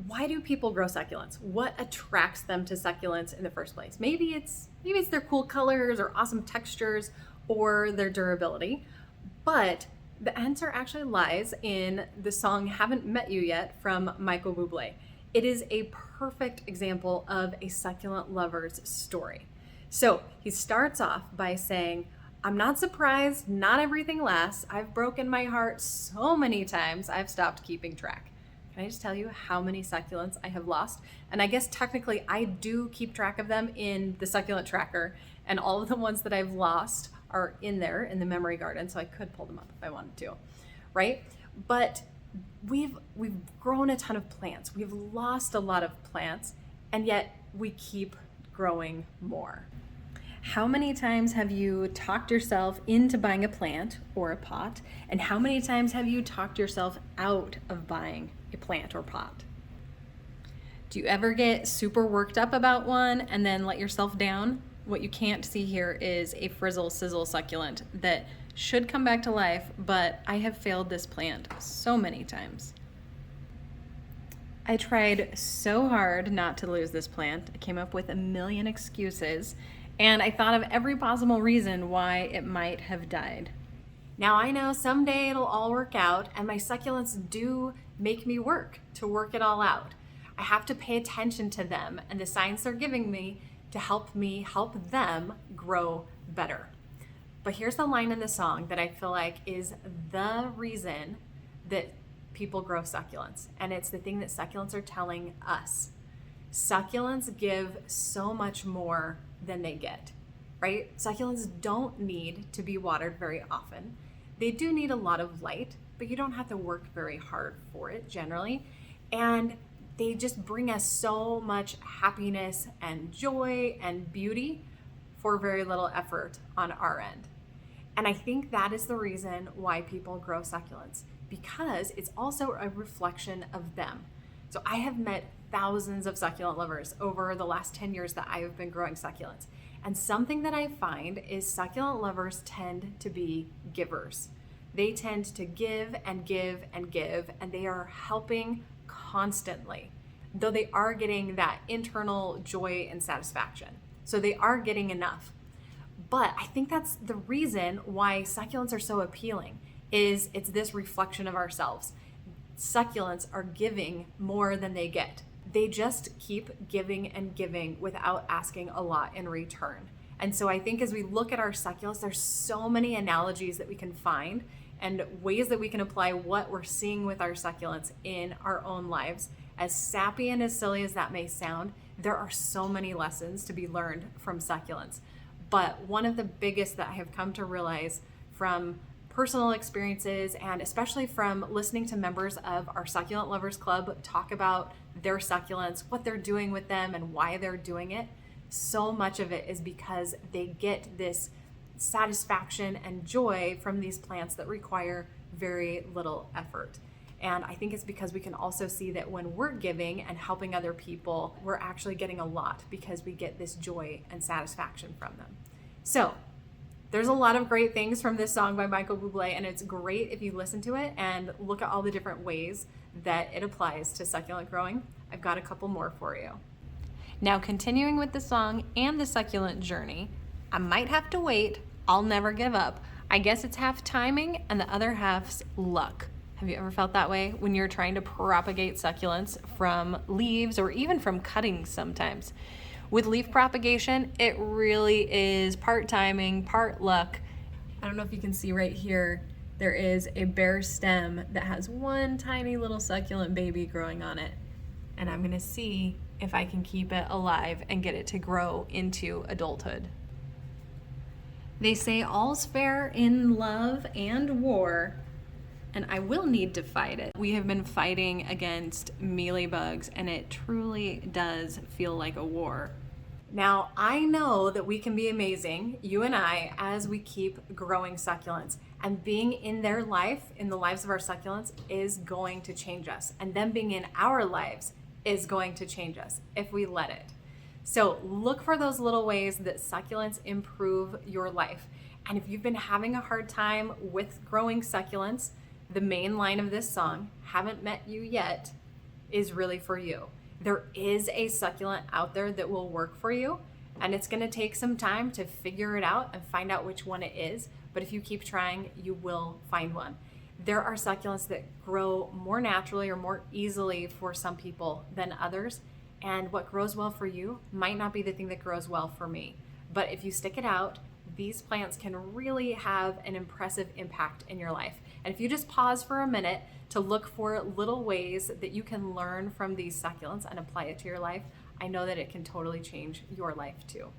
why do people grow succulents? What attracts them to succulents in the first place? Maybe it's their cool colors or awesome textures or their durability, but the answer actually lies in the song Haven't Met You Yet from Michael Bublé. It is a perfect example of a succulent lover's story. So he starts off by saying, I'm not surprised, not everything lasts. I've broken my heart so many times, I've stopped keeping track. Can I just tell you how many succulents I have lost? And I guess technically I do keep track of them in the succulent tracker, and all of the ones that I've lost are in there in the memory garden, so I could pull them up if I wanted to, right? But we've grown a ton of plants. We've lost a lot of plants, and yet we keep growing more. How many times have you talked yourself into buying a plant or a pot? And how many times have you talked yourself out of buying a plant or pot? Do you ever get super worked up about one and then let yourself down? What you can't see here is a frizzle sizzle succulent that should come back to life, but I have failed this plant so many times. I tried so hard not to lose this plant. I came up with a million excuses, and I thought of every possible reason why it might have died. Now I know someday it'll all work out, and my succulents do make me work it all out. I have to pay attention to them and the signs they're giving me to help them grow better. But here's the line in the song that I feel like is the reason that people grow succulents, and it's the thing that succulents are telling us. Succulents give so much more than they get, right? Succulents don't need to be watered very often. They do need a lot of light, but you don't have to work very hard for it generally. And they just bring us so much happiness and joy and beauty for very little effort on our end. And I think that is the reason why people grow succulents, because it's also a reflection of them. So I have met thousands of succulent lovers over the last 10 years that I have been growing succulents. And something that I find is succulent lovers tend to be givers. They tend to give and give and give, and they are helping constantly, though they are getting that internal joy and satisfaction. So they are getting enough. But I think that's the reason why succulents are so appealing, is it's this reflection of ourselves. Succulents are giving more than they get. They just keep giving and giving without asking a lot in return. And so I think as we look at our succulents, there's so many analogies that we can find and ways that we can apply what we're seeing with our succulents in our own lives. As sappy and as silly as that may sound, there are so many lessons to be learned from succulents. But one of the biggest that I have come to realize from personal experiences, and especially from listening to members of our Succulent Lovers Club talk about their succulents, what they're doing with them and why they're doing it, so much of it is because they get this satisfaction and joy from these plants that require very little effort. And I think it's because we can also see that when we're giving and helping other people, we're actually getting a lot because we get this joy and satisfaction from them. So there's a lot of great things from this song by Michael Bublé, and it's great if you listen to it and look at all the different ways that it applies to succulent growing. I've got a couple more for you. Now, continuing with the song and the succulent journey, I might have to wait. I'll never give up. I guess it's half timing and the other half's luck. Have you ever felt that way when you're trying to propagate succulents from leaves or even from cuttings sometimes? With leaf propagation, it really is part timing, part luck. I don't know if you can see right here, there is a bare stem that has one tiny little succulent baby growing on it. And I'm gonna see if I can keep it alive and get it to grow into adulthood. They say all's fair in love and war, and I will need to fight it. We have been fighting against mealybugs, and it truly does feel like a war. Now, I know that we can be amazing, you and I, as we keep growing succulents. And being in their life, in the lives of our succulents, is going to change us. And them being in our lives is going to change us if we let it. So look for those little ways that succulents improve your life. And if you've been having a hard time with growing succulents, the main line of this song, Haven't Met You Yet, is really for you. There is a succulent out there that will work for you, and it's going to take some time to figure it out and find out which one it is. But if you keep trying, you will find one. There are succulents that grow more naturally or more easily for some people than others. And what grows well for you might not be the thing that grows well for me. But if you stick it out, these plants can really have an impressive impact in your life. And if you just pause for a minute to look for little ways that you can learn from these succulents and apply it to your life, I know that it can totally change your life too.